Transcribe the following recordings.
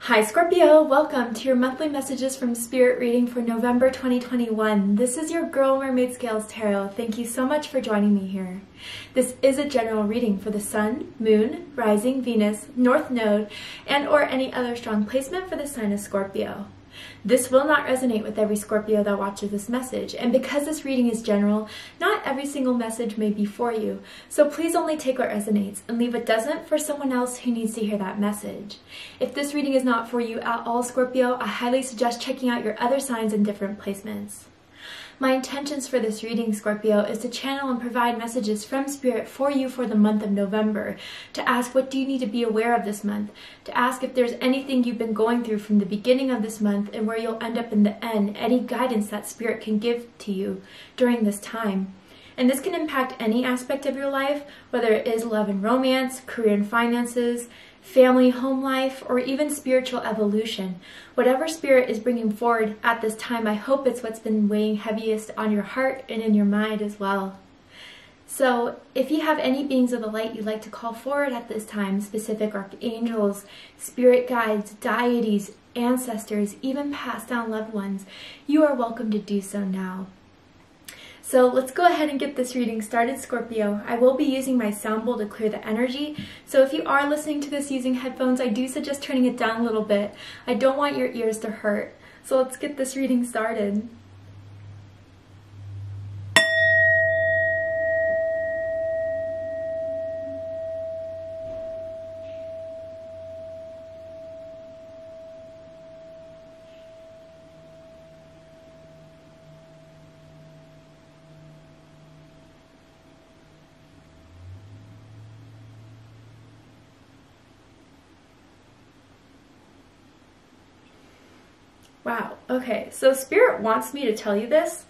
Hi Scorpio, welcome to your monthly messages from Spirit reading for November 2021. This is your girl Mermaid Scales Tarot. Thank you so much for joining me here. This is a general reading for the Sun, Moon, Rising, Venus, North Node, and or any other strong placement for the sign of Scorpio. This will not resonate with every Scorpio that watches this message, and because this reading is general, not every single message may be for you, so please only take what resonates and leave what doesn't for someone else who needs to hear that message. If this reading is not for you at all, Scorpio, I highly suggest checking out your other signs in different placements. My intentions for this reading, Scorpio, is to channel and provide messages from Spirit for you for the month of November, to ask what do you need to be aware of this month, to ask if there's anything you've been going through from the beginning of this month and where you'll end up in the end, any guidance that Spirit can give to you during this time. And this can impact any aspect of your life, whether it is love and romance, career and finances, family, home life, or even spiritual evolution. Whatever Spirit is bringing forward at this time, I hope it's what's been weighing heaviest on your heart and in your mind as well. So if you have any beings of the light you'd like to call forward at this time, specific archangels, spirit guides, deities, ancestors, even passed down loved ones, you are welcome to do so now. So let's go ahead and get this reading started, Scorpio. I will be using my sound bowl to clear the energy, so if you are listening to this using headphones, I do suggest turning it down a little bit. I don't want your ears to hurt. So let's get this reading started. Wow, okay, so Spirit wants me to tell you this.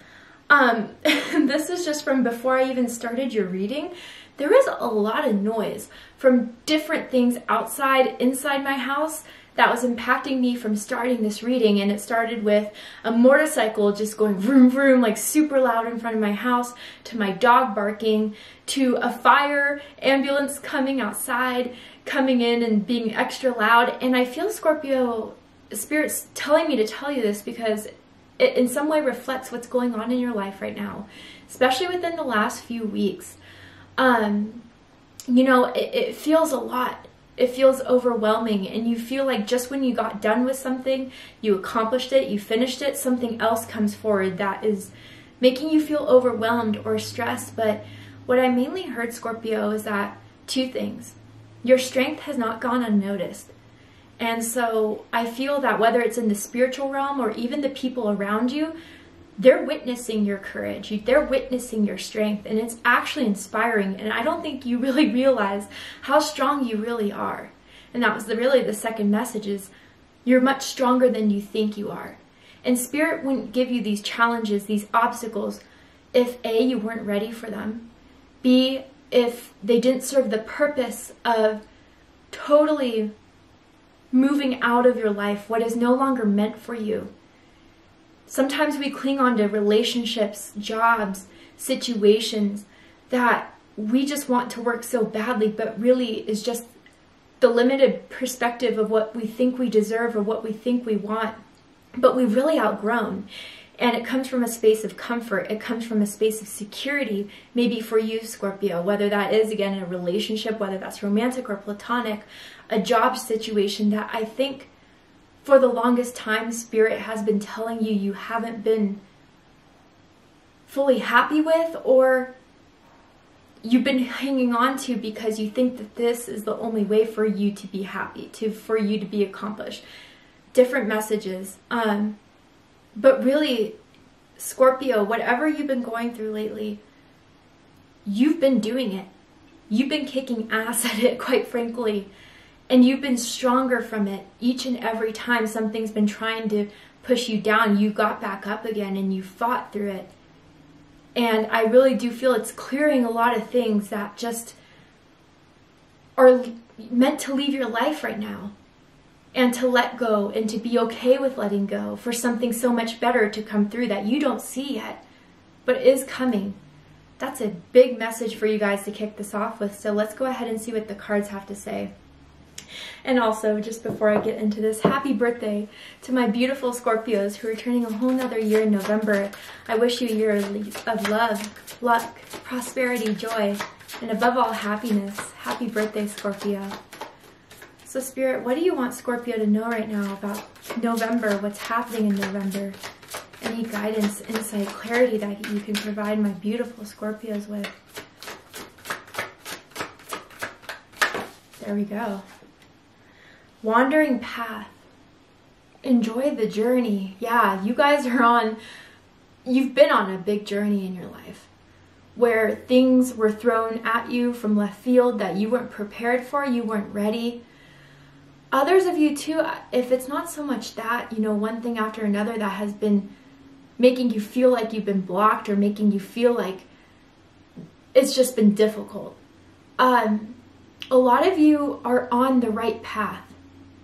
This is just from before I even started your reading. There is a lot of noise from different things outside, inside my house that was impacting me from starting this reading, and it started with a motorcycle just going vroom vroom like super loud in front of my house, to my dog barking, to a fire ambulance coming outside, coming in and being extra loud. And I feel, Scorpio, Spirit's telling me to tell you this because it in some way reflects what's going on in your life right now, especially within the last few weeks. You know, it feels a lot. It feels overwhelming, and you feel like just when you got done with something, you accomplished it, you finished it, something else comes forward that is making you feel overwhelmed or stressed. But what I mainly heard, Scorpio, is that two things. Your strength has not gone unnoticed. And so I feel that whether it's in the spiritual realm or even the people around you, they're witnessing your courage, they're witnessing your strength, and it's actually inspiring. And I don't think you really realize how strong you really are. And that was really the second message, is you're much stronger than you think you are. And Spirit wouldn't give you these challenges, these obstacles, if A, you weren't ready for them, B, if they didn't serve the purpose of totally moving out of your life what is no longer meant for you. Sometimes we cling on to relationships, jobs, situations that we just want to work so badly, but really is just the limited perspective of what we think we deserve or what we think we want, but we've really outgrown. And it comes from a space of comfort. It comes from a space of security, maybe for you, Scorpio, whether that is, again, in a relationship, whether that's romantic or platonic, a job situation that I think for the longest time Spirit has been telling you you haven't been fully happy with, or you've been hanging on to because you think that this is the only way for you to be happy, for you to be accomplished. Different messages. But really, Scorpio, whatever you've been going through lately, you've been doing it. You've been kicking ass at it, quite frankly. And you've been stronger from it. Each and every time something's been trying to push you down, you got back up again and you fought through it. And I really do feel it's clearing a lot of things that just are meant to leave your life right now. And to let go and to be okay with letting go for something so much better to come through that you don't see yet, but is coming. That's a big message for you guys to kick this off with. So let's go ahead and see what the cards have to say. And also, just before I get into this, happy birthday to my beautiful Scorpios who are turning a whole nother year in November. I wish you a year of love, luck, prosperity, joy, and above all, happiness. Happy birthday, Scorpio. So Spirit, what do you want Scorpio to know right now about November? What's happening in November? Any guidance, insight, clarity that you can provide my beautiful Scorpios with? There we go. Wandering path. Enjoy the journey. Yeah, you guys are you've been on a big journey in your life where things were thrown at you from left field that you weren't prepared for, you weren't ready. Others of you too, if it's not so much that, you know, one thing after another that has been making you feel like you've been blocked or making you feel like it's just been difficult. A lot of you are on the right path.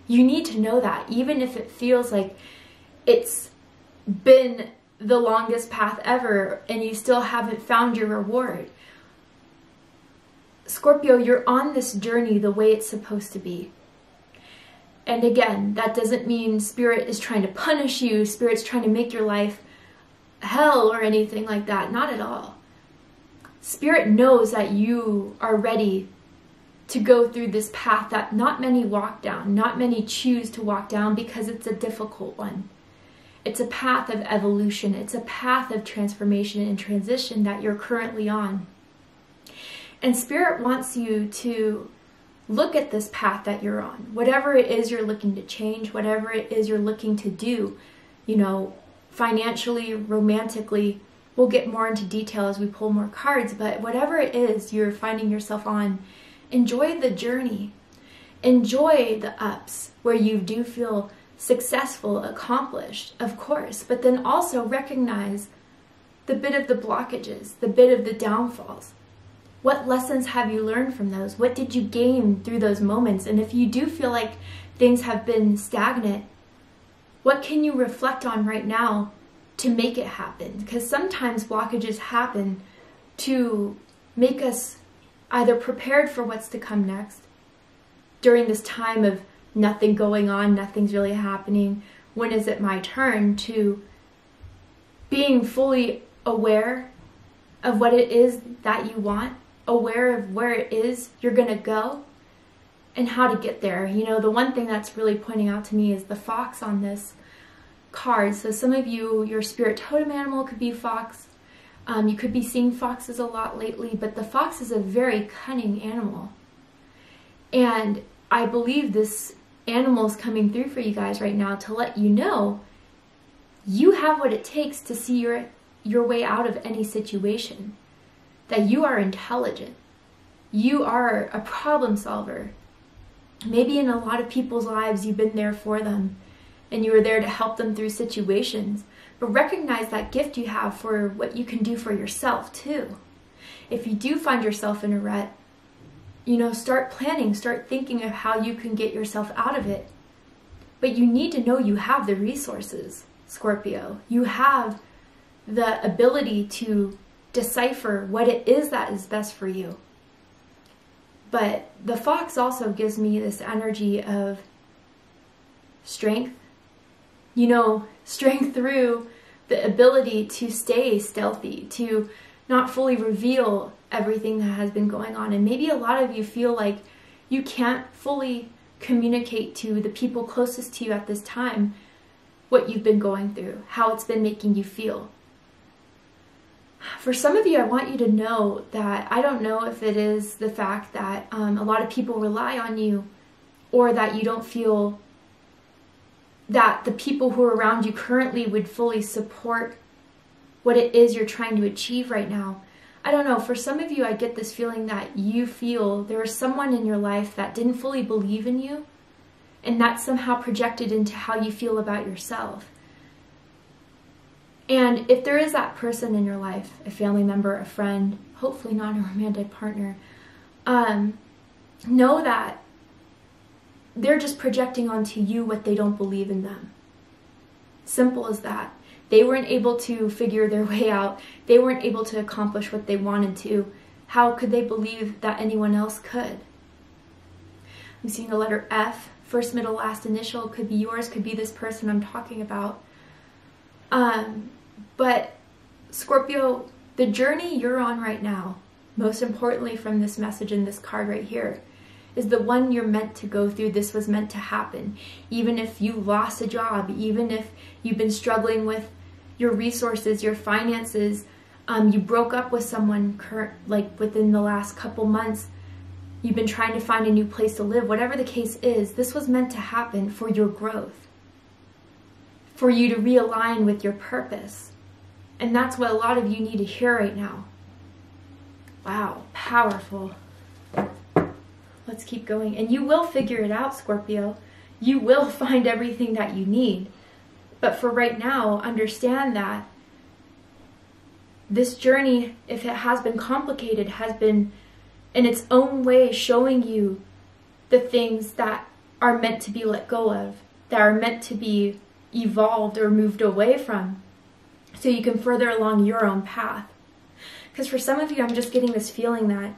You need to know that, even if it feels like it's been the longest path ever and you still haven't found your reward. Scorpio, you're on this journey the way it's supposed to be. And again, that doesn't mean Spirit is trying to punish you, Spirit's trying to make your life hell or anything like that. Not at all. Spirit knows that you are ready to go through this path that not many walk down, not many choose to walk down because it's a difficult one. It's a path of evolution. It's a path of transformation and transition that you're currently on. And Spirit wants you to look at this path that you're on. Whatever it is you're looking to change, whatever it is you're looking to do, you know, financially, romantically, we'll get more into detail as we pull more cards, but whatever it is you're finding yourself on, enjoy the journey. Enjoy the ups where you do feel successful, accomplished, of course, but then also recognize the bit of the blockages, the bit of the downfalls. What lessons have you learned from those? What did you gain through those moments? And if you do feel like things have been stagnant, what can you reflect on right now to make it happen? Because sometimes blockages happen to make us either prepared for what's to come next during this time of nothing going on, nothing's really happening, when is it my turn, to being fully aware of what it is that you want, aware of where it is you're gonna go and how to get there. You know, the one thing that's really pointing out to me is the fox on this card. So some of you, your spirit totem animal could be fox. You could be seeing foxes a lot lately, but the fox is a very cunning animal. And I believe this animal is coming through for you guys right now to let you know you have what it takes to see your way out of any situation. That you are intelligent. You are a problem solver. Maybe in a lot of people's lives you've been there for them and you were there to help them through situations. But recognize that gift you have for what you can do for yourself too. If you do find yourself in a rut, you know, start planning, start thinking of how you can get yourself out of it. But you need to know you have the resources, Scorpio. You have the ability to decipher what it is that is best for you. But the fox also gives me this energy of strength. You know, strength through the ability to stay stealthy, to not fully reveal everything that has been going on. And maybe a lot of you feel like you can't fully communicate to the people closest to you at this time what you've been going through, how it's been making you feel. For some of you, I want you to know that I don't know if it is the fact that a lot of people rely on you, or that you don't feel that the people who are around you currently would fully support what it is you're trying to achieve right now. I don't know, for some of you, I get this feeling that you feel there is someone in your life that didn't fully believe in you, and that's somehow projected into how you feel about yourself. And if there is that person in your life, a family member, a friend, hopefully not a romantic partner, know that they're just projecting onto you what they don't believe in them. Simple as that. They weren't able to figure their way out. They weren't able to accomplish what they wanted to. How could they believe that anyone else could? I'm seeing a letter F. First, middle, last initial. Could be yours, could be this person I'm talking about. But Scorpio, the journey you're on right now, most importantly from this message in this card right here, is the one you're meant to go through. This was meant to happen. Even if you lost a job, even if you've been struggling with your resources, your finances, you broke up with someone like within the last couple months, you've been trying to find a new place to live, whatever the case is, this was meant to happen for your growth, for you to realign with your purpose. And that's what a lot of you need to hear right now. Wow, powerful. Let's keep going. And you will figure it out, Scorpio. You will find everything that you need. But for right now, understand that this journey, if it has been complicated, has been in its own way showing you the things that are meant to be let go of, that are meant to be evolved or moved away from, so you can further along your own path. Because for some of you, I'm just getting this feeling that,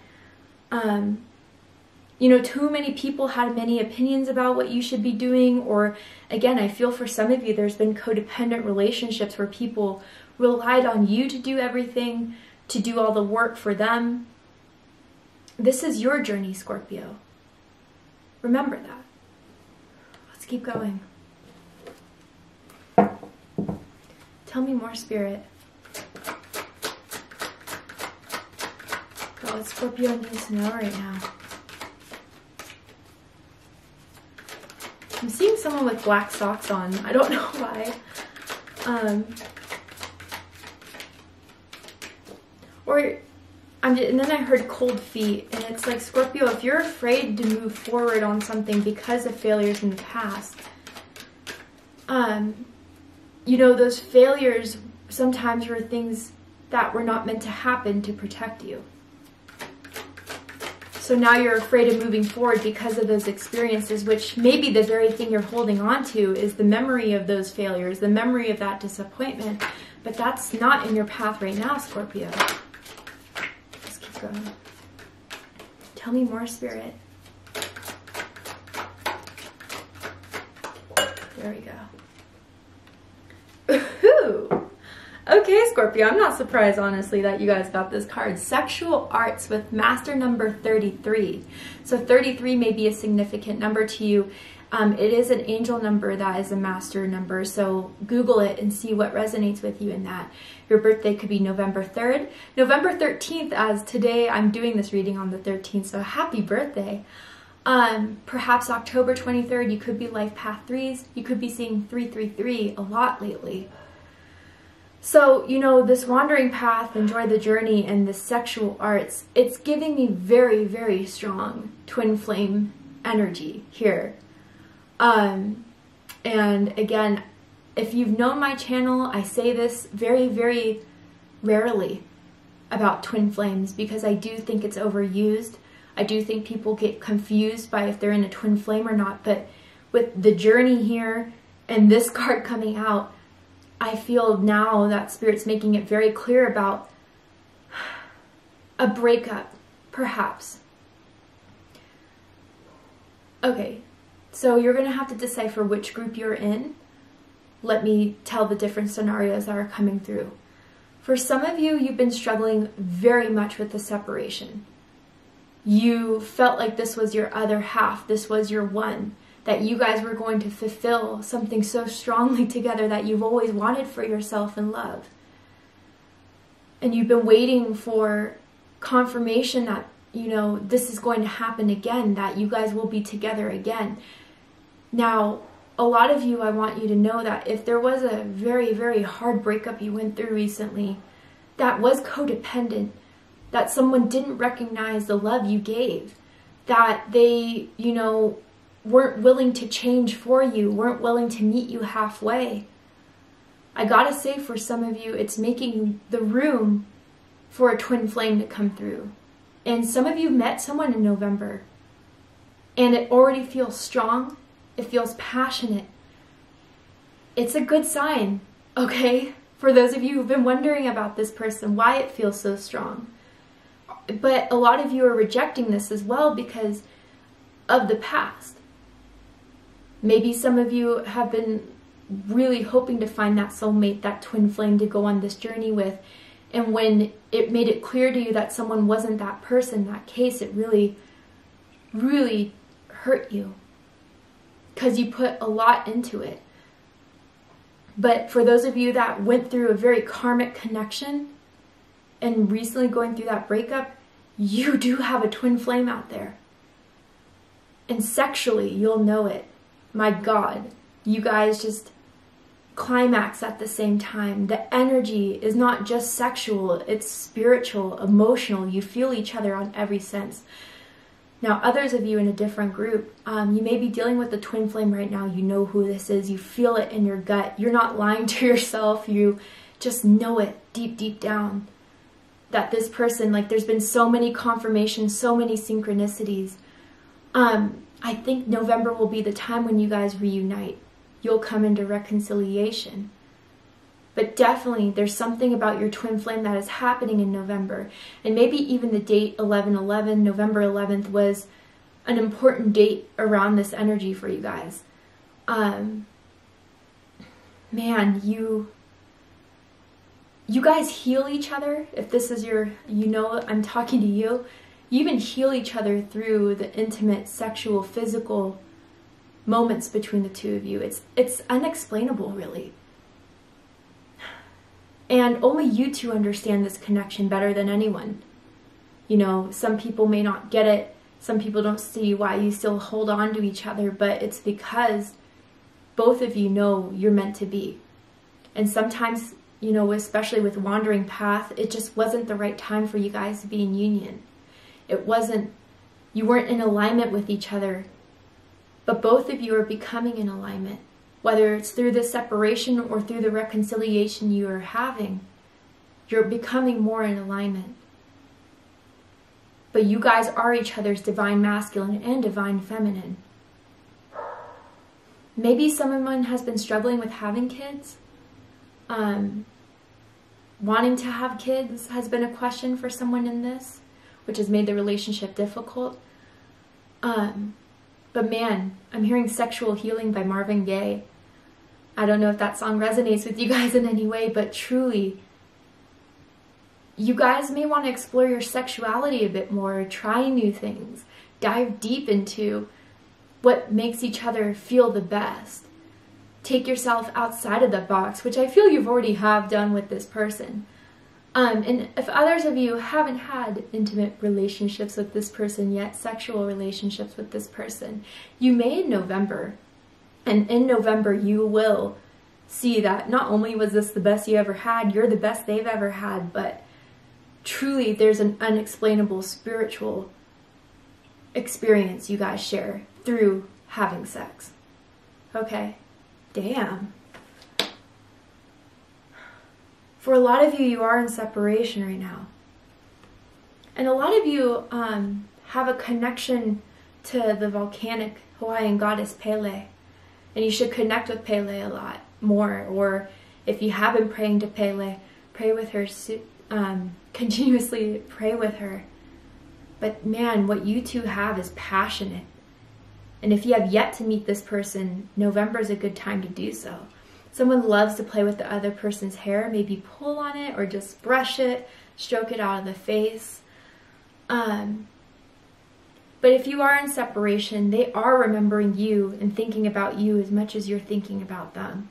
you know, too many people had many opinions about what you should be doing. Or again, I feel for some of you, there's been codependent relationships where people relied on you to do everything, to do all the work for them. This is your journey, Scorpio. Remember that. Let's keep going. Tell me more, Spirit. God, Scorpio needs to know right now. I'm seeing someone with black socks on. I don't know why. And then I heard cold feet, and it's like, Scorpio, if you're afraid to move forward on something because of failures in the past, you know, those failures sometimes were things that were not meant to happen to protect you. So now you're afraid of moving forward because of those experiences, which maybe the very thing you're holding on to is the memory of those failures, the memory of that disappointment. But that's not in your path right now, Scorpio. Let's keep going. Tell me more, Spirit. There we go. Ooh. Okay, Scorpio, I'm not surprised, honestly, that you guys got this card. Sexual arts with master number 33. So 33 may be a significant number to you. It is an angel number that is a master number, so Google it and see what resonates with you in that. Your birthday could be November 3rd. November 13th, as today I'm doing this reading on the 13th, so happy birthday. Perhaps October 23rd, you could be life path 3s. You could be seeing 333 a lot lately. So, you know, this wandering path, enjoy the journey, and the sexual arts, it's giving me very, very strong twin flame energy here. And again, if you've known my channel, I say this very, very rarely about twin flames because I do think it's overused. I do think people get confused by if they're in a twin flame or not. But with the journey here and this card coming out, I feel now that Spirit's making it very clear about a breakup, perhaps. Okay, so you're going to have to decipher which group you're in. Let me tell the different scenarios that are coming through. For some of you, you've been struggling very much with the separation. You felt like this was your other half, this was your one, that you guys were going to fulfill something so strongly together that you've always wanted for yourself and love. And you've been waiting for confirmation that, you know, this is going to happen again, that you guys will be together again. Now, a lot of you, I want you to know that if there was a very, very hard breakup you went through recently that was codependent, that someone didn't recognize the love you gave, that they, you know, weren't willing to change for you, weren't willing to meet you halfway. I gotta say, for some of you, it's making the room for a twin flame to come through. And some of you met someone in November, and it already feels strong, it feels passionate. It's a good sign, okay? For those of you who've been wondering about this person, why it feels so strong. But a lot of you are rejecting this as well because of the past. Maybe some of you have been really hoping to find that soulmate, that twin flame to go on this journey with. And when it made it clear to you that someone wasn't that person, that case, it really, really hurt you because you put a lot into it. But for those of you that went through a very karmic connection and recently going through that breakup, you do have a twin flame out there. And sexually, you'll know it. My God, you guys just climax at the same time. The energy is not just sexual, it's spiritual, emotional. You feel each other on every sense. Now, others of you in a different group, you may be dealing with the twin flame right now. You know who this is. You feel it in your gut. You're not lying to yourself. You just know it deep, deep down. That this person, like, there's been so many confirmations, so many synchronicities. I think November will be the time when you guys reunite. You'll come into reconciliation. But definitely, there's something about your twin flame that is happening in November. And maybe even the date 11/11, November 11th, was an important date around this energy for you guys. Man, you guys heal each other. If this is your, I'm talking to you. You even heal each other through the intimate, sexual, physical moments between the two of you. It's unexplainable, really. And only you two understand this connection better than anyone. Some people may not get it. Some people don't see why you still hold on to each other, but it's because both of you know you're meant to be. And sometimes, especially with wandering path, it just wasn't the right time for you guys to be in union. You weren't in alignment with each other, but both of you are becoming in alignment. Whether it's through the separation or through the reconciliation you are having, you're becoming more in alignment. But you guys are each other's divine masculine and divine feminine. Maybe someone has been struggling with having kids. Wanting to have kids has been a question for someone in this, which has made the relationship difficult. But man, I'm hearing Sexual Healing by Marvin Gaye. I don't know if that song resonates with you guys in any way, but truly, you guys may want to explore your sexuality a bit more, try new things, dive deep into what makes each other feel the best. Take yourself outside of the box, which I feel you've already have done with this person. And if others of you haven't had intimate relationships with this person yet, sexual relationships with this person, you may in November. And in November, you will see that not only was this the best you ever had, you're the best they've ever had, but truly there's an unexplainable spiritual experience you guys share through having sex. Okay? Damn. For a lot of you, you are in separation right now. And a lot of you have a connection to the volcanic Hawaiian goddess Pele. And you should connect with Pele a lot more. Or if you have been praying to Pele, pray with her, continuously pray with her. But man, what you two have is passionate. And if you have yet to meet this person, November is a good time to do so. Someone loves to play with the other person's hair, maybe pull on it or just brush it, stroke it out of the face. But if you are in separation, they are remembering you and thinking about you as much as you're thinking about them.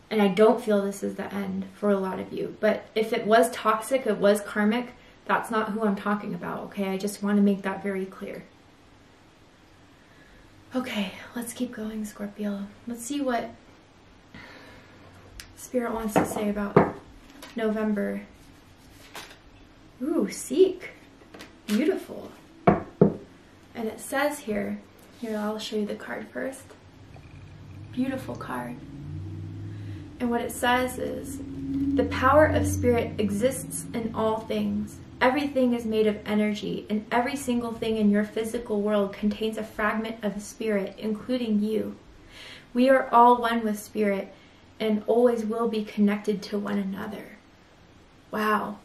And I don't feel this is the end for a lot of you. But if it was toxic, it was karmic, that's not who I'm talking about, okay? I just want to make that very clear. Okay, let's keep going, Scorpio. Let's see what Spirit wants to say about November. Ooh, Seek. Beautiful. And it says here, I'll show you the card first. Beautiful card. And what it says is, the power of spirit exists in all things. Everything is made of energy, and every single thing in your physical world contains a fragment of spirit, including you. We are all one with spirit, and always will be connected to one another. Wow.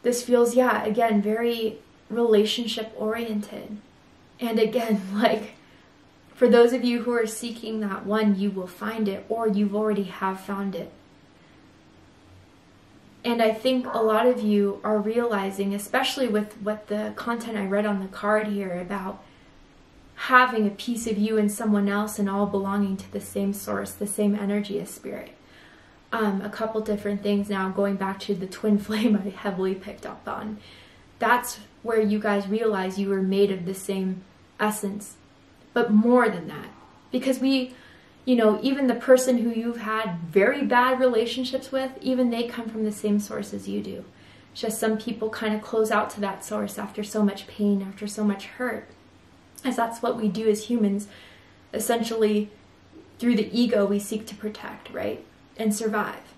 This feels, again, very relationship oriented. And again, like, for those of you who are seeking that one, you will find it, or you've already have found it. And I think a lot of you are realizing, especially with what the content I read on the card here about having a piece of you in someone else and all belonging to the same source, the same energy as spirit. A couple different things now, going back to the twin flame I heavily picked up on. That's where you guys realize you were made of the same essence, but more than that. Because we, you know, even the person who you've had very bad relationships with, even they come from the same source as you do. It's just some people kind of close out to that source after so much pain, after so much hurt. As that's what we do as humans. Essentially, through the ego, we seek to protect, right? And survive.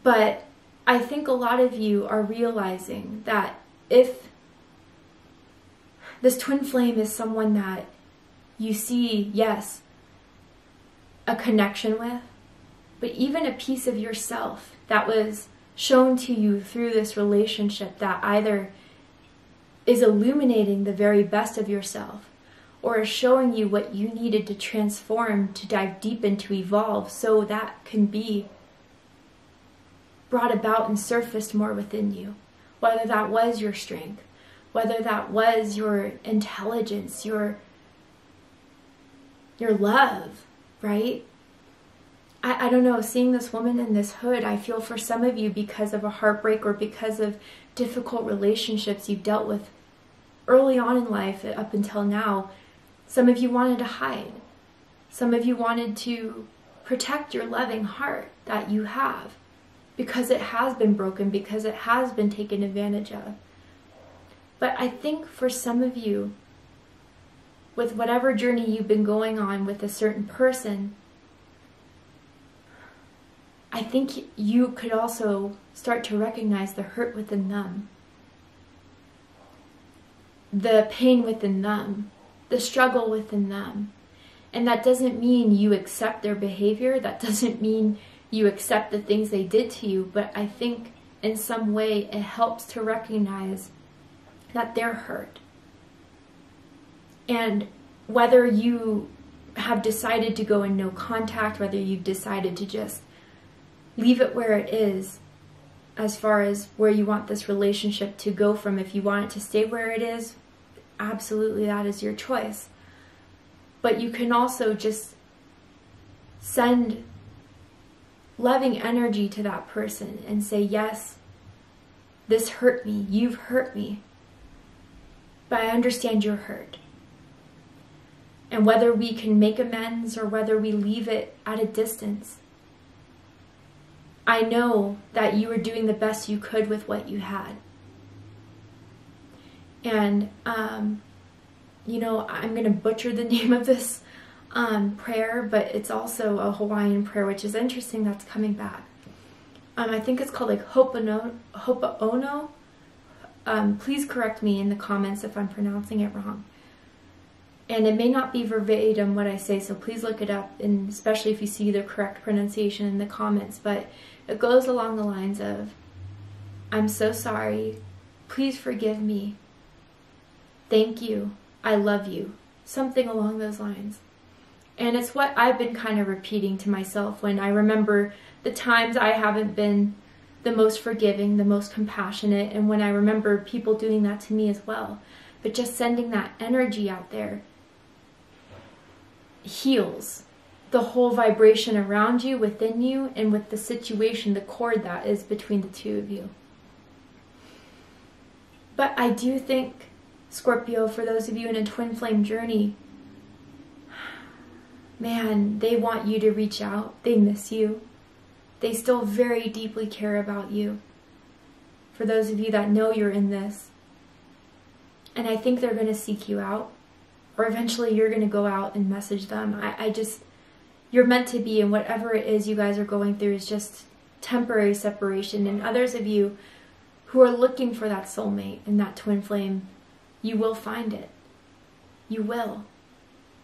But I think a lot of you are realizing that if this twin flame is someone that you see, yes, a connection with, but even a piece of yourself that was shown to you through this relationship that either is illuminating the very best of yourself or is showing you what you needed to transform, to dive deep into, evolve, so that can be brought about and surfaced more within you. Whether that was your strength, whether that was your intelligence, your love, right? I don't know, seeing this woman in this hood, I feel for some of you because of a heartbreak or because of difficult relationships you've dealt with early on in life up until now. Some of you wanted to hide. Some of you wanted to protect your loving heart that you have because it has been broken, because it has been taken advantage of. But I think for some of you, with whatever journey you've been going on with a certain person, I think you could also start to recognize the hurt within them, the pain within them, the struggle within them. And that doesn't mean you accept their behavior. That doesn't mean you accept the things they did to you. But I think in some way it helps to recognize that they're hurt. And whether you have decided to go in no contact, whether you've decided to just leave it where it is, as far as where you want this relationship to go from, if you want it to stay where it is, absolutely, that is your choice. But you can also just send loving energy to that person and say, yes, this hurt me, you've hurt me, but I understand you're hurt. And whether we can make amends or whether we leave it at a distance, I know that you were doing the best you could with what you had. And, you know, I'm going to butcher the name of this prayer, but it's also a Hawaiian prayer, which is interesting that's coming back. I think it's called like Hopo'ono. Please correct me in the comments if I'm pronouncing it wrong. And it may not be verbatim what I say, so please look it up, and especially if you see the correct pronunciation in the comments. But it goes along the lines of, I'm so sorry, please forgive me, thank you, I love you, something along those lines. And it's what I've been kind of repeating to myself when I remember the times I haven't been the most forgiving, the most compassionate, and when I remember people doing that to me as well. But just sending that energy out there heals the whole vibration around you, within you, and with the situation, the cord that is between the two of you. But I do think, Scorpio, for those of you in a twin flame journey, man, they want you to reach out. They miss you. They still very deeply care about you. For those of you that know you're in this. And I think they're going to seek you out. Or eventually you're going to go out and message them. You're meant to be, and whatever it is you guys are going through is just temporary separation. And others of you who are looking for that soulmate and that twin flame, you will find it. You will.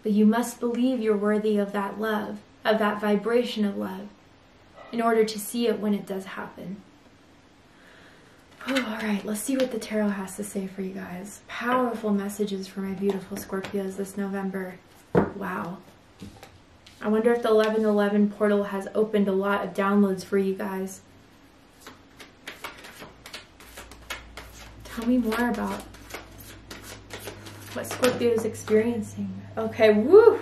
But you must believe you're worthy of that love, of that vibration of love, in order to see it when it does happen. Oh, all right, let's see what the tarot has to say for you guys. Powerful messages for my beautiful Scorpios this November. Wow. I wonder if the 1111 portal has opened a lot of downloads for you guys. Tell me more about what Scorpio is experiencing. Okay, woo!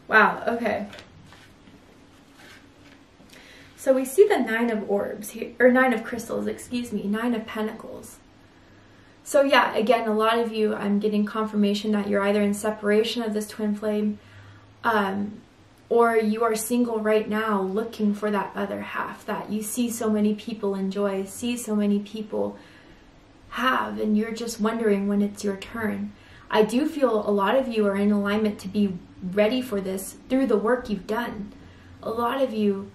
Wow, okay. So we see the 9 of orbs here, or 9 of crystals, excuse me, 9 of pentacles. So yeah, again, a lot of you, I'm getting confirmation that you're either in separation of this twin flame, or you are single right now looking for that other half that you see so many people enjoy, see so many people have, and you're just wondering when it's your turn. I do feel a lot of you are in alignment to be ready for this through the work you've done. A lot of you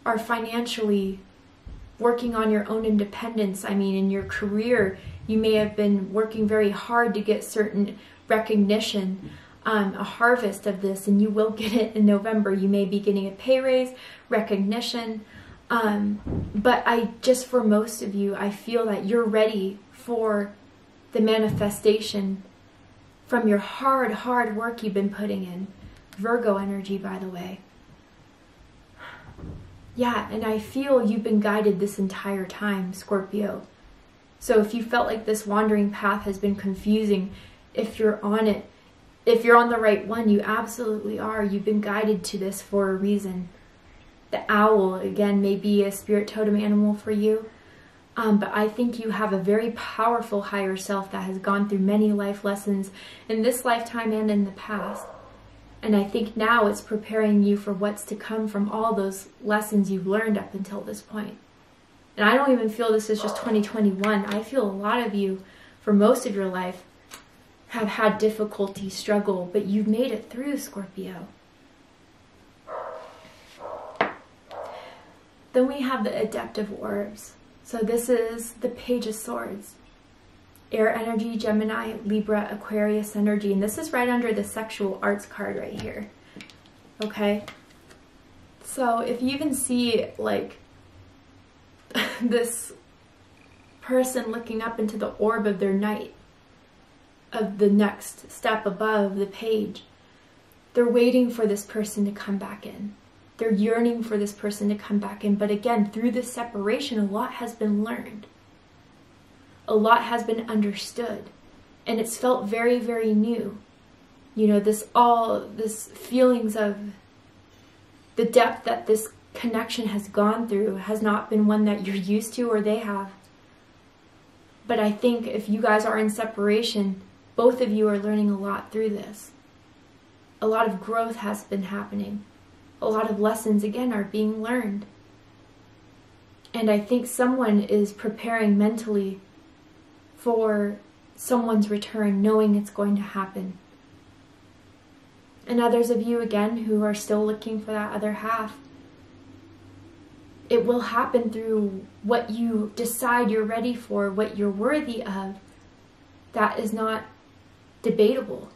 are financially working on your own independence. I mean, in your career, you may have been working very hard to get certain recognition, a harvest of this, and you will get it in November. You may be getting a pay raise, recognition, but for most of you, I feel that you're ready for the manifestation from your hard work you've been putting in. Virgo energy, by the way. Yeah, and I feel you've been guided this entire time, Scorpio. So if you felt like this wandering path has been confusing, if you're on it, if you're on the right one, you absolutely are. You've been guided to this for a reason. The owl, again, may be a spirit totem animal for you. But I think you have a very powerful higher self that has gone through many life lessons in this lifetime and in the past. And I think now it's preparing you for what's to come from all those lessons you've learned up until this point. And I don't even feel this is just 2021. I feel a lot of you, for most of your life, have had difficulty, struggle, but you've made it through, Scorpio. Then we have the Adept of Orbs. So this is the Page of Swords. Air energy, Gemini, Libra, Aquarius energy. And this is right under the sexual arts card right here. Okay? So if you even see like this person looking up into the orb of their knight, of the next step above the page, they're waiting for this person to come back in. They're yearning for this person to come back in. But again, through this separation, a lot has been learned. A lot has been understood. And it's felt very, very new. You know, this feelings of the depth that this connection has gone through has not been one that you're used to or they have. But I think if you guys are in separation, both of you are learning a lot through this. A lot of growth has been happening. A lot of lessons, again, are being learned. And I think someone is preparing mentally for someone's return, knowing it's going to happen. And others of you, again, who are still looking for that other half, it will happen through what you decide you're ready for, what you're worthy of. That is not debatable.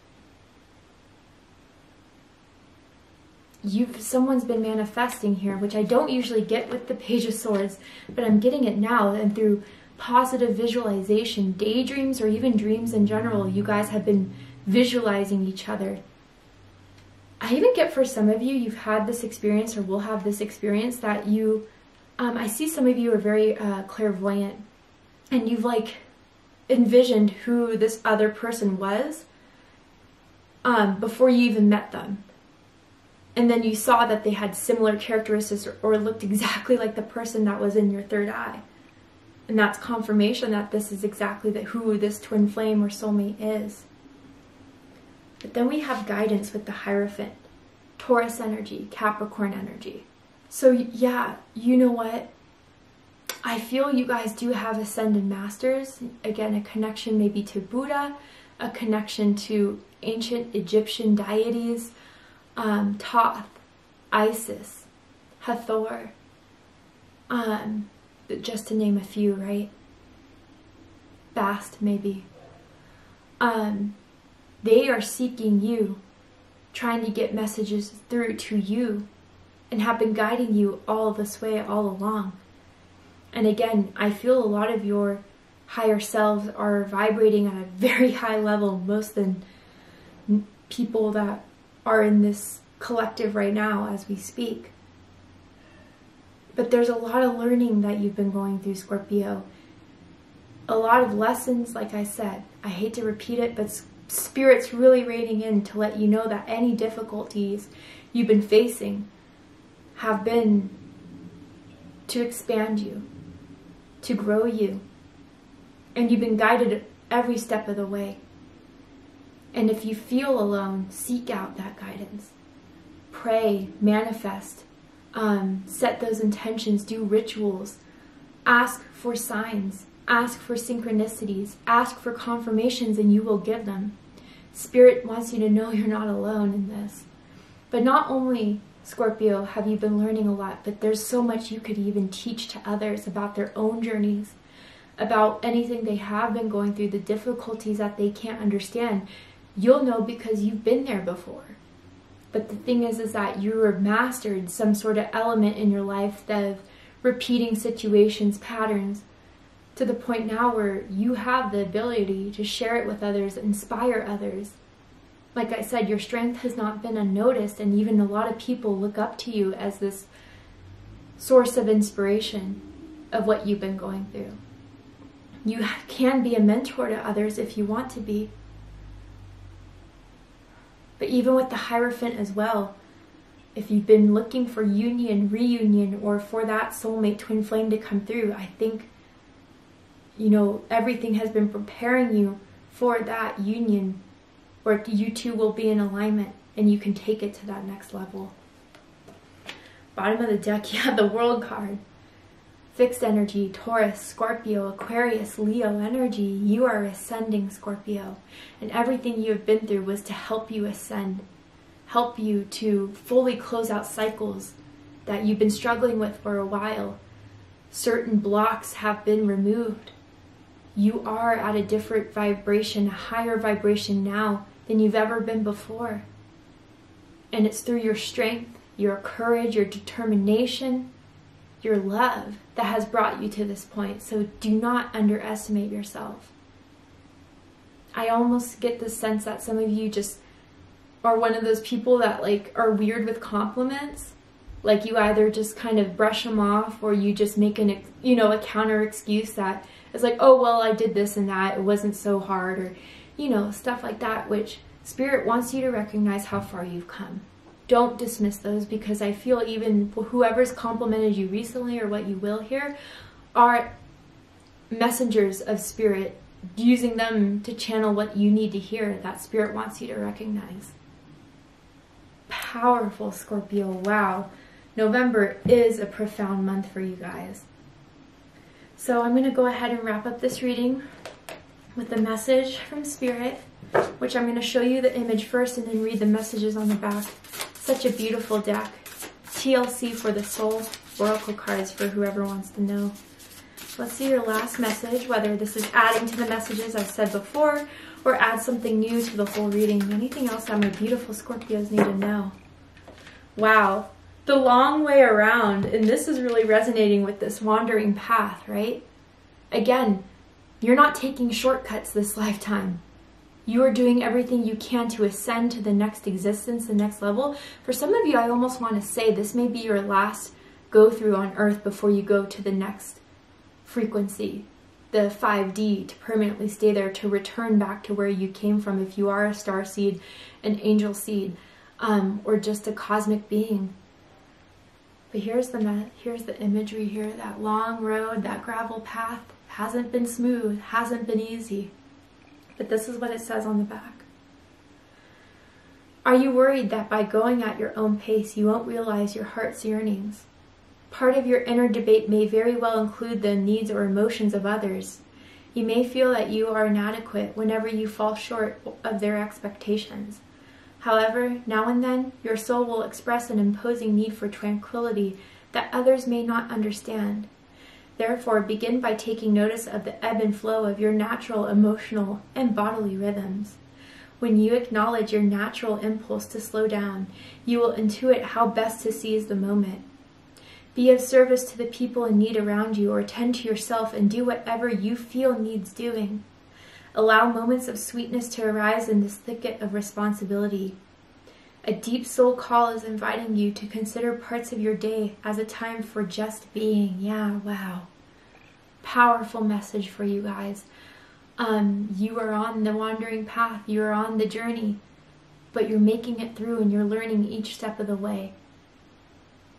Someone's been manifesting here, which I don't usually get with the Page of Swords, but I'm getting it now, and through positive visualization, daydreams, or even dreams in general, you guys have been visualizing each other. I even get for some of you, you've had this experience or will have this experience that you, I see some of you are very clairvoyant, and you've like envisioned who this other person was before you even met them. And then you saw that they had similar characteristics or looked exactly like the person that was in your third eye. And that's confirmation that this is exactly who this twin flame or soulmate is. But then we have guidance with the Hierophant, Taurus energy, Capricorn energy. So yeah, you know what? I feel you guys do have ascended masters. Again, a connection maybe to Buddha, a connection to ancient Egyptian deities, Thoth, Isis, Hathor, just to name a few, right? Bast, maybe. They are seeking you, trying to get messages through to you, and have been guiding you all this way, all along. And again, I feel a lot of your higher selves are vibrating at a very high level, most than people that are in this collective right now as we speak. But there's a lot of learning that you've been going through, Scorpio. A lot of lessons, like I said. I hate to repeat it, but Spirit's really raining in to let you know that any difficulties you've been facing have been to expand you, to grow you. And you've been guided every step of the way. And if you feel alone, seek out that guidance. Pray, manifest, set those intentions, do rituals, ask for signs, ask for synchronicities, ask for confirmations, and you will give them. Spirit wants you to know you're not alone in this. But not only, Scorpio, have you been learning a lot, but there's so much you could even teach to others about their own journeys, about anything they have been going through, the difficulties that they can't understand. You'll know because you've been there before. But the thing is that you've mastered some sort of element in your life of repeating situations, patterns, to the point now where you have the ability to share it with others, inspire others. Like I said, your strength has not been unnoticed, and even a lot of people look up to you as this source of inspiration of what you've been going through. You can be a mentor to others if you want to be. But even with the Hierophant as well, if you've been looking for union, reunion, or for that soulmate twin flame to come through, I think, everything has been preparing you for that union where you two will be in alignment and you can take it to that next level. Bottom of the deck, you have the World card. Fixed energy, Taurus, Scorpio, Aquarius, Leo energy. You are ascending, Scorpio. And everything you have been through was to help you ascend. Help you to fully close out cycles that you've been struggling with for a while. Certain blocks have been removed. You are at a different vibration, a higher vibration now than you've ever been before. And it's through your strength, your courage, your determination, your love that has brought you to this point. So do not underestimate yourself. I almost get the sense that some of you just are one of those people that are weird with compliments. Like you either just kind of brush them off, or you just make a counter excuse that is like, oh, well, I did this and that, it wasn't so hard, or stuff like that, which Spirit wants you to recognize how far you've come. Don't dismiss those, because I feel even whoever's complimented you recently or what you will hear are messengers of Spirit, using them to channel what you need to hear that Spirit wants you to recognize. Powerful, Scorpio. Wow. November is a profound month for you guys. So I'm going to go ahead and wrap up this reading with a message from Spirit, which I'm going to show you the image first and then read the messages on the back. Such a beautiful deck. TLC for the soul. Oracle cards for whoever wants to know. Let's see your last message, whether this is adding to the messages I've said before or add something new to the whole reading. Anything else that my beautiful Scorpios need to know. Wow. The long way around. And this is really resonating with this wandering path, right? Again, you're not taking shortcuts this lifetime. You are doing everything you can to ascend to the next existence, the next level. For some of you, I almost want to say this may be your last go through on Earth before you go to the next frequency, the 5D, to permanently stay there, to return back to where you came from if you are a star seed, an angel seed, or just a cosmic being. But here's the imagery here. That long road, that gravel path hasn't been smooth, hasn't been easy. But this is what it says on the back. Are you worried that by going at your own pace, you won't realize your heart's yearnings? Part of your inner debate may very well include the needs or emotions of others. You may feel that you are inadequate whenever you fall short of their expectations. However, now and then, your soul will express an imposing need for tranquility that others may not understand. Therefore, begin by taking notice of the ebb and flow of your natural emotional and bodily rhythms. When you acknowledge your natural impulse to slow down, you will intuit how best to seize the moment. Be of service to the people in need around you, or tend to yourself and do whatever you feel needs doing. Allow moments of sweetness to arise in this thicket of responsibility. A deep soul call is inviting you to consider parts of your day as a time for just being. Yeah, wow. Powerful message for you guys. You are on the wandering path. You are on the journey, but you're making it through and you're learning each step of the way.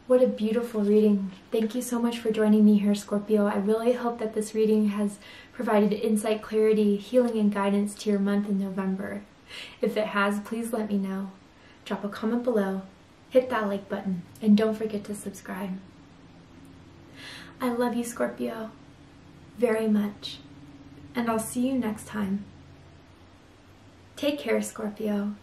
What a beautiful reading. Thank you so much for joining me here, Scorpio. I really hope that this reading has provided insight, clarity, healing, and guidance to your month in November. If it has, please let me know. Drop a comment below, hit that like button, and don't forget to subscribe. I love you, Scorpio, very much, and I'll see you next time. Take care, Scorpio.